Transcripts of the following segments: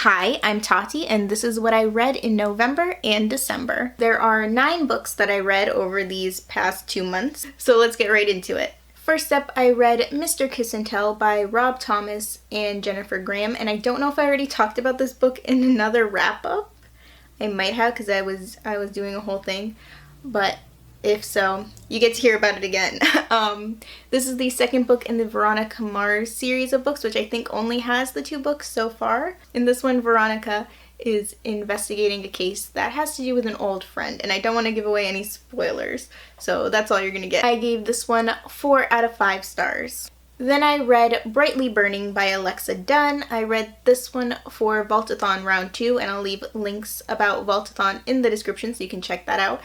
Hi, I'm Tati, and this is what I read in November and December. There are 9 books that I read over these past 2 months, so let's get right into it. First up, I read Mr. Kiss and Tell by Rob Thomas and Jennifer Graham, and I don't know if I already talked about this book in another wrap-up. I might have, because I was doing a whole thing, but if so, you get to hear about it again. This is the second book in the Veronica Mars series of books, which I think only has the 2 books so far. In this one, Veronica is investigating a case that has to do with an old friend, and I don't want to give away any spoilers, so that's all you're gonna get. I gave this one 4 out of 5 stars. Then I read Brightly Burning by Alexa Dunn. I read this one for Vaultathon Round 2, and I'll leave links about Vaultathon in the description so you can check that out.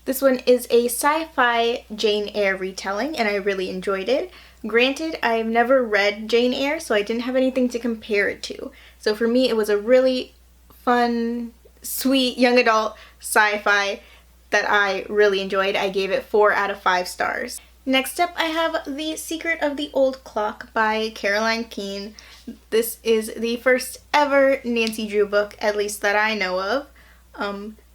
This one is a sci-fi Jane Eyre retelling, and I really enjoyed it. Granted, I've never read Jane Eyre, so I didn't have anything to compare it to. So for me, it was a really fun, sweet, young adult sci-fi that I really enjoyed. I gave it 4 out of 5 stars. Next up, I have The Secret of the Old Clock by Caroline Keene. This is the first ever Nancy Drew book, at least that I know of.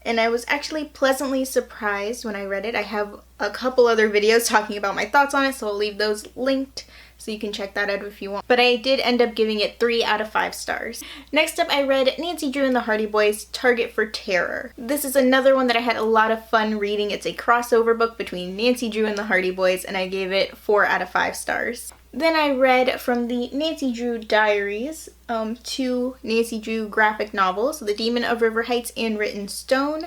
And I was actually pleasantly surprised when I read it. I have a couple other videos talking about my thoughts on it, so I'll leave those linked so you can check that out if you want. But I did end up giving it 3 out of 5 stars. Next up, I read Nancy Drew and the Hardy Boys, Target for Terror. This is another one that I had a lot of fun reading. It's a crossover book between Nancy Drew and the Hardy Boys, and I gave it 4 out of 5 stars. Then I read from the Nancy Drew Diaries, 2 Nancy Drew graphic novels, The Demon of River Heights and Written Stone.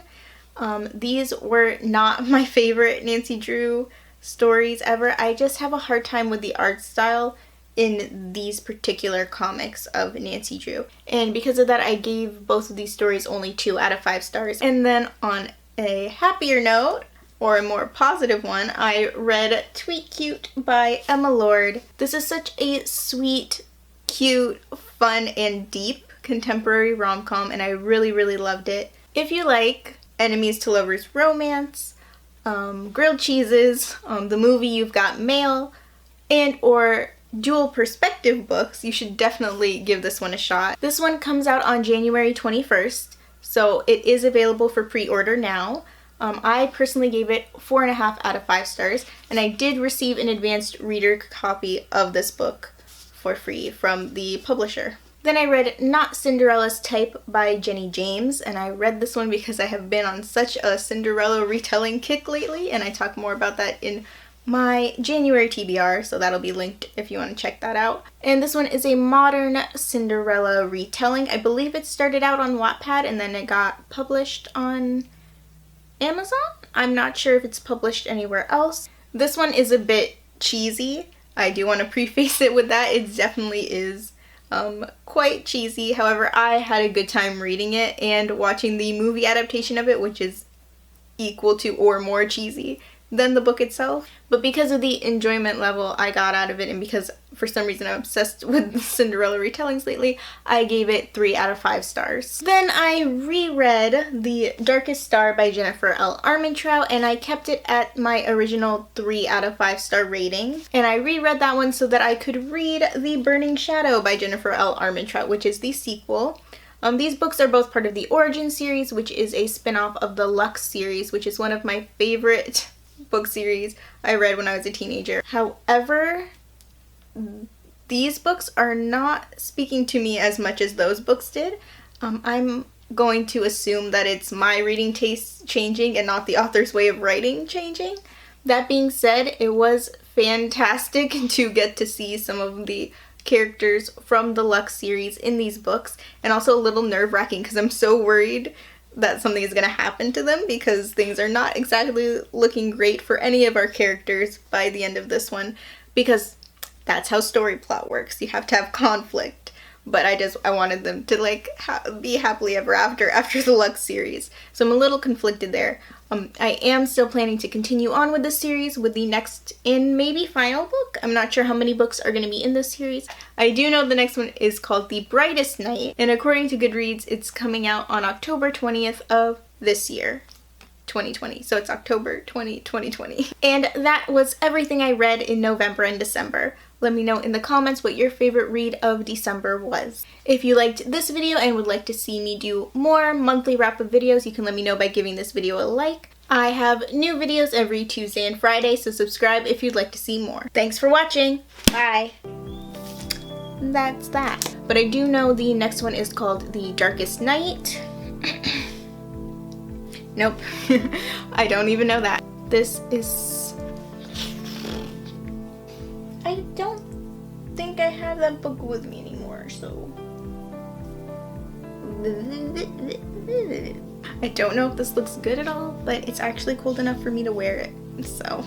These were not my favorite Nancy Drew stories ever. I just have a hard time with the art style in these particular comics of Nancy Drew. And because of that, I gave both of these stories only 2 out of 5 stars. And then on a happier note, or a more positive one, I read Tweet Cute by Emma Lord. This is such a sweet, cute, fun, and deep contemporary rom-com, and I really, really loved it. If you like enemies to lovers romance, grilled cheeses, the movie You've Got Mail, and or dual perspective books, you should definitely give this one a shot. This one comes out on January 21st, so it is available for pre-order now. I personally gave it 4.5 out of 5 stars, and I did receive an advanced reader copy of this book for free from the publisher. Then I read Not Cinderella's Type by Jenny James, and I read this one because I have been on such a Cinderella retelling kick lately, and I talk more about that in my January TBR, so that'll be linked if you want to check that out. And this one is a modern Cinderella retelling. I believe it started out on Wattpad and then it got published on Amazon? I'm not sure if it's published anywhere else. This one is a bit cheesy. I do want to preface it with that. It definitely is quite cheesy. However, I had a good time reading it and watching the movie adaptation of it, which is equal to or more cheesy than the book itself. But because of the enjoyment level I got out of it, and because for some reason I'm obsessed with Cinderella retellings lately, I gave it 3 out of 5 stars. Then I reread The Darkest Star by Jennifer L. Armentrout, and I kept it at my original 3 out of 5 star rating. And I reread that one so that I could read The Burning Shadow by Jennifer L. Armentrout, which is the sequel. These books are both part of the Origin series, which is a spin-off of the Lux series, which is one of my favorite book series I read when I was a teenager. However, these books are not speaking to me as much as those books did. I'm going to assume that it's my reading taste changing and not the author's way of writing changing. That being said, it was fantastic to get to see some of the characters from the Lux series in these books, and also a little nerve-wracking because I'm so worried that something is going to happen to them, because things are not exactly looking great for any of our characters by the end of this one, because that's how story plot works. You have to have conflict. But I wanted them to be happily ever after the Lux series. So I'm a little conflicted there. I am still planning to continue on with this series with the next and maybe final book. I'm not sure how many books are going to be in this series. I do know the next one is called The Brightest Night, and according to Goodreads, it's coming out on October 20th of this year, 2020. So it's October 2020. And that was everything I read in November and December. Let me know in the comments what your favorite read of December was. If you liked this video and would like to see me do more monthly wrap-up videos, you can let me know by giving this video a like. I have new videos every Tuesday and Friday, so subscribe if you'd like to see more. Thanks for watching. Bye. That's that. But I do know the next one is called The Darkest Night. Nope. I don't even know that. This is... I don't think I have that book with me anymore, so... I don't know if this looks good at all, but it's actually cold enough for me to wear it, so...